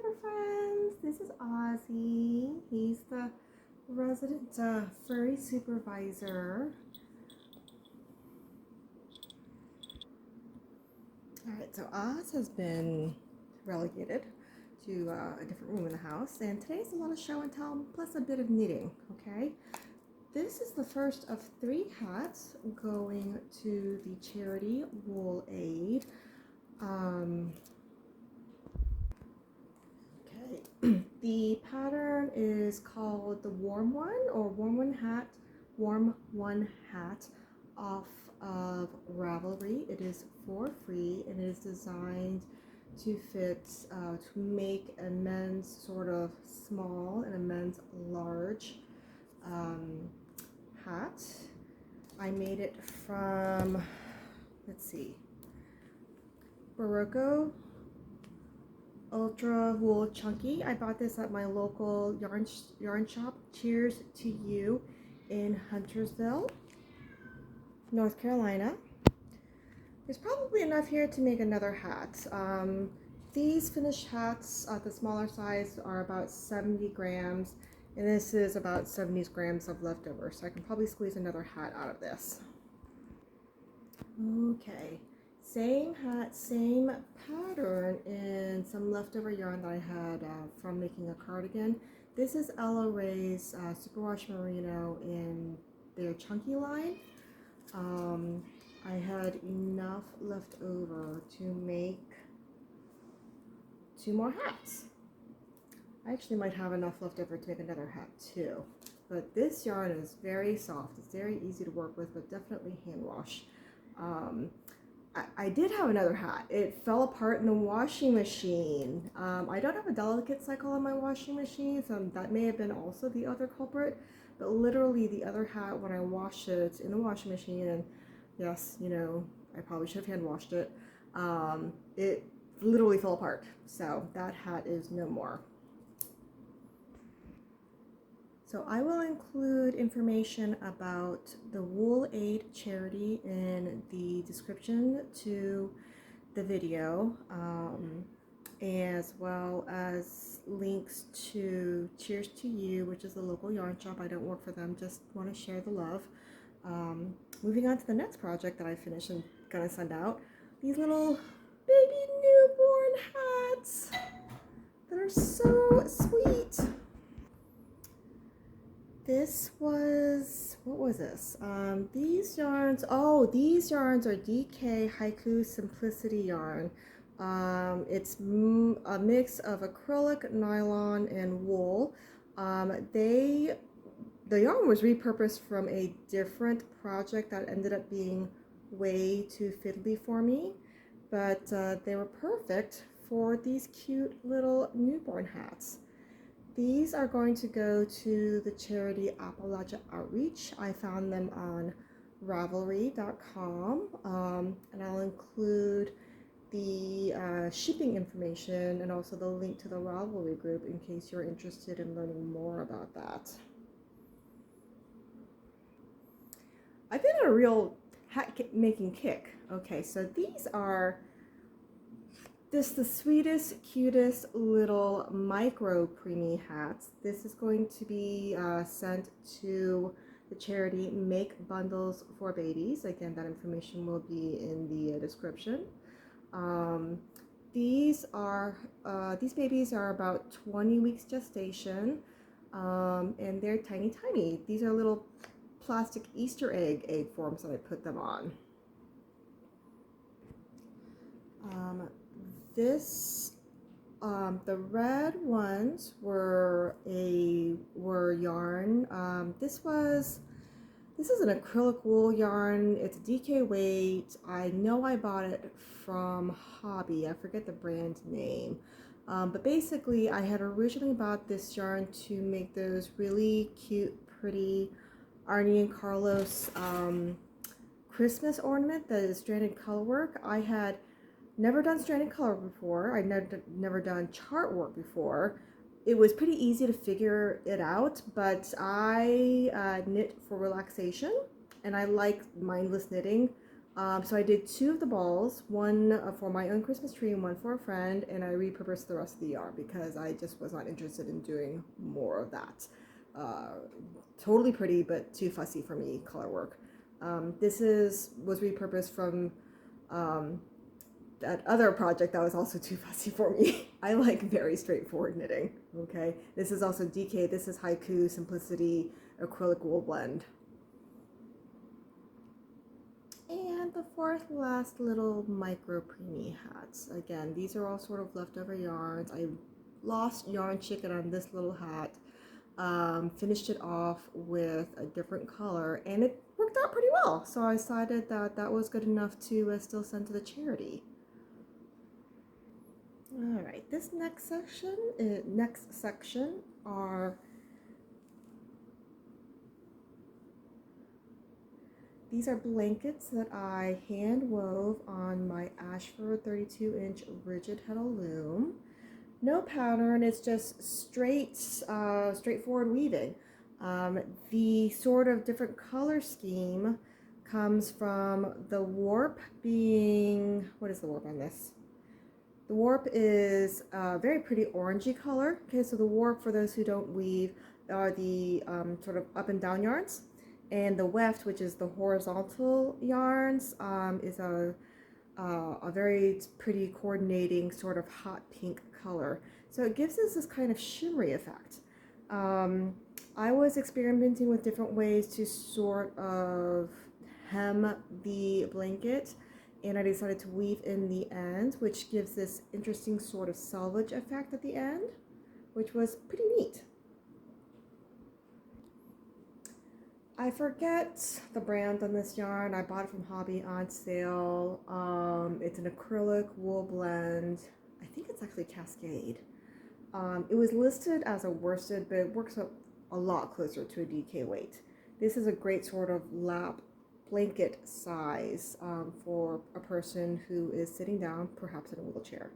Hello friends, this is Ozzy. He's the resident furry supervisor. Alright, so Oz has been relegated to a different room in the house, and today's a lot of show and tell plus a bit of knitting, okay? This is the first of 3 hats going to the charity Wool Aid. The pattern is called the Warm One or Warm One Hat off of Ravelry. It is for free and it is designed to fit, to make a men's sort of small and a men's large hat. I made it from, let's see, Barocco Ultra Wool Chunky. I bought this at my local yarn shop, Cheers to You, in Huntersville, North Carolina. There's probably enough here to make another hat. These finished hats at the smaller size are about 70 grams, and this is about 70 grams of leftover, so I can probably squeeze another hat out of this. Okay. Same hat, same pattern, and some leftover yarn that I had from making a cardigan. This is Ella Ray's Superwash Merino in their chunky line. I had enough left over to make 2 more hats. I actually might have enough left over to make another hat too. But this yarn is very soft. It's very easy to work with, but definitely hand wash. I did have another hat. It fell apart in the washing machine. I don't have a delicate cycle on my washing machine, so that may have been also the other culprit. But literally the other hat, when I washed it in the washing machine, and yes, you know, I probably should have hand washed it, it literally fell apart. So that hat is no more. So I will include information about the Wool Aid charity in the description to the video, as well as links to Cheers to You, which is a local yarn shop. I don't work for them, just want to share the love. Moving on to the next project that I finished and gonna send out, these little baby newborn hats that are so sweet. This was, what was this? These yarns are DK Haiku Simplicity yarn. It's a mix of acrylic, nylon, and wool. The yarn was repurposed from a different project that ended up being way too fiddly for me, but they were perfect for these cute little newborn hats. These are going to go to the charity Appalchia Outreach. I found them on Ravelry.com, and I'll include the shipping information and also the link to the Ravelry group in case you're interested in learning more about that. I've been on a real hat making kick. Okay, so these are just the sweetest, cutest little micro preemie hats. This is going to be sent to the charity Make Bundles for Babies. Again, that information will be in the description. These babies are about 20 weeks gestation, and they're tiny, tiny. These are little plastic Easter egg forms that I put them on. The red ones were yarn. This is an acrylic wool yarn. It's a DK weight. I know I bought it from Hobbii. I forget the brand name. But basically I had originally bought this yarn to make those really cute, pretty Arnie and Carlos Christmas ornament that is stranded color work. I had never done stranded color before. I'd never done chart work before. It was pretty easy to figure it out, but I knit for relaxation, and I like mindless knitting. So I did 2 of the balls, one for my own Christmas tree and one for a friend, and I repurposed the rest of the yarn because I just was not interested in doing more of that. Totally pretty, but too fussy for me, color work. This was repurposed from that other project that was also too fussy for me. I like very straightforward knitting, okay? This is also DK, this is Haiku Simplicity Acrylic Wool Blend. And the 4th last little micro preemie hats. Again, these are all sort of leftover yarns. I lost yarn chicken on this little hat. Finished it off with a different color and it worked out pretty well. So I decided that that was good enough to still send to the charity. All right, this next section are these are blankets that I hand wove on my Ashford 32-inch rigid heddle loom. No pattern, it's just straightforward weaving. The sort of different color scheme comes from the warp being, what is the warp on this? The warp is a very pretty orangey color. Okay, so the warp, for those who don't weave, are the sort of up and down yarns. And the weft, which is the horizontal yarns, is a very pretty coordinating sort of hot pink color. So it gives us this kind of shimmery effect. I was experimenting with different ways to sort of hem the blanket, and I decided to weave in the ends, which gives this interesting sort of selvage effect at the end, which was pretty neat. I forget the brand on this yarn. I bought it from Hobbii on sale. It's an acrylic wool blend. I think it's actually Cascade. It was listed as a worsted, but it works up a lot closer to a DK weight. This is a great sort of lap blanket size for a person who is sitting down, perhaps in a wheelchair.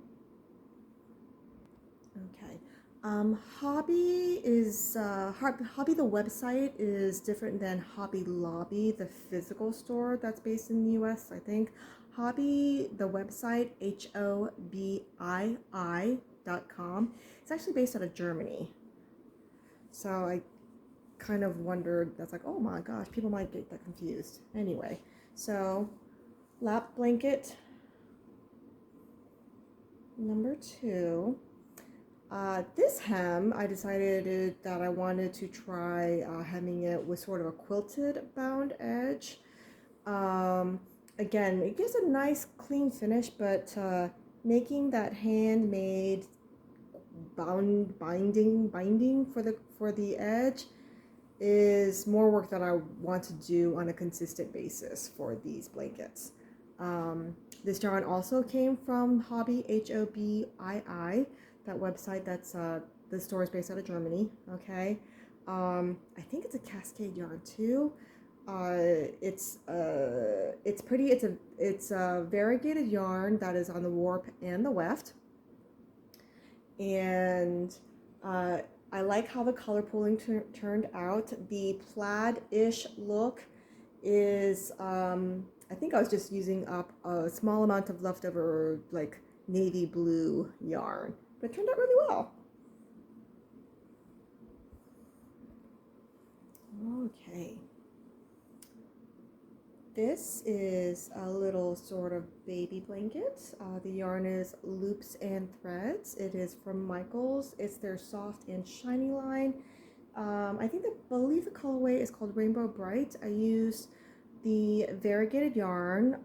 Okay. Hobbii the website is different than Hobby Lobby, the physical store that's based in the US, I think. Hobbii, the website, HOBBII.com. It's actually based out of Germany. So I kind of wondered, that's like, oh my gosh, people might get that confused. Anyway, so lap blanket number 2. This hem, I decided that I wanted to try hemming it with sort of a quilted bound edge. Again, it gives a nice clean finish, but making that handmade binding for the edge is more work that I want to do on a consistent basis for these blankets. This yarn also came from Hobbii, HOBBII. That website, that's the store is based out of Germany. Okay, I think it's a Cascade yarn too. It's pretty. It's a variegated yarn that is on the warp and the weft, and I like how the color pooling turned out. The plaid-ish look is I think I was just using up a small amount of leftover like navy blue yarn. But it turned out really well. Okay. This is a little sort of baby blanket. The yarn is Loops and Threads. It is from Michaels. It's their soft and shiny line. I believe the colorway is called Rainbow Bright. I used the variegated yarn,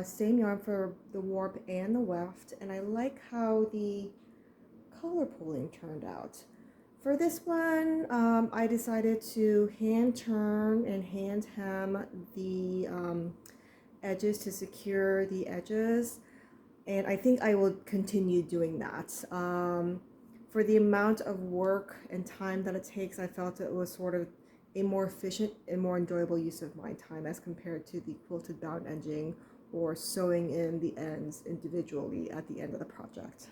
same yarn for the warp and the weft, and I like how the color pooling turned out. For this one, I decided to hand turn and hand hem the edges to secure the edges, and I think I will continue doing that. For the amount of work and time that it takes, I felt it was sort of a more efficient and more enjoyable use of my time as compared to the quilted bound edging or sewing in the ends individually at the end of the project.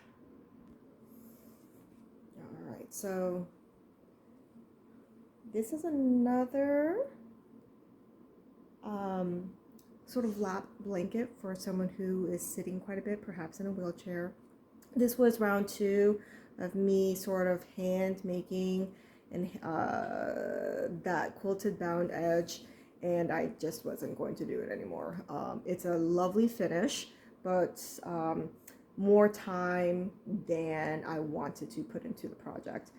Alright, so this is another sort of lap blanket for someone who is sitting quite a bit, perhaps in a wheelchair. This was round 2 of me sort of hand making and that quilted bound edge, and I just wasn't going to do it anymore. It's a lovely finish, but more time than I wanted to put into the project.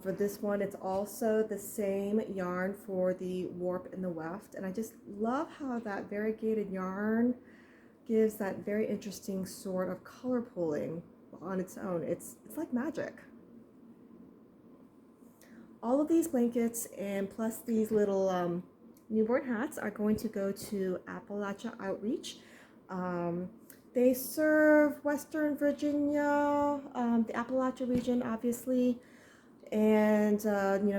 For this one, it's also the same yarn for the warp and the weft, and I just love how that variegated yarn gives that very interesting sort of color pooling on its own. It's like magic. All of these blankets and plus these little newborn hats are going to go to Appalchia Outreach. They serve Western Virginia, the Appalachia region, obviously, and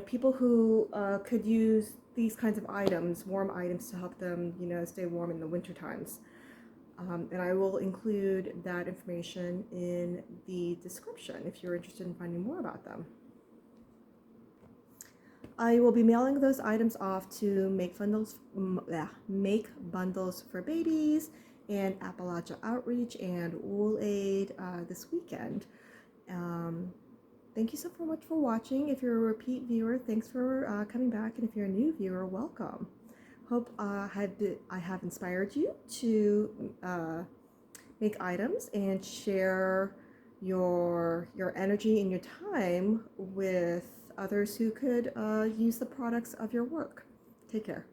people who could use these kinds of items, warm items, to help them, stay warm in the winter times. And I will include that information in the description if you're interested in finding more about them. I will be mailing those items off to Make Bundles for Babies and Appalachia Outreach and Wool Aid this weekend. Thank you so much for watching. If you're a repeat viewer, thanks for coming back. And if you're a new viewer, welcome. Hope I have inspired you to make items and share your energy and your time with others who could use the products of your work. Take care.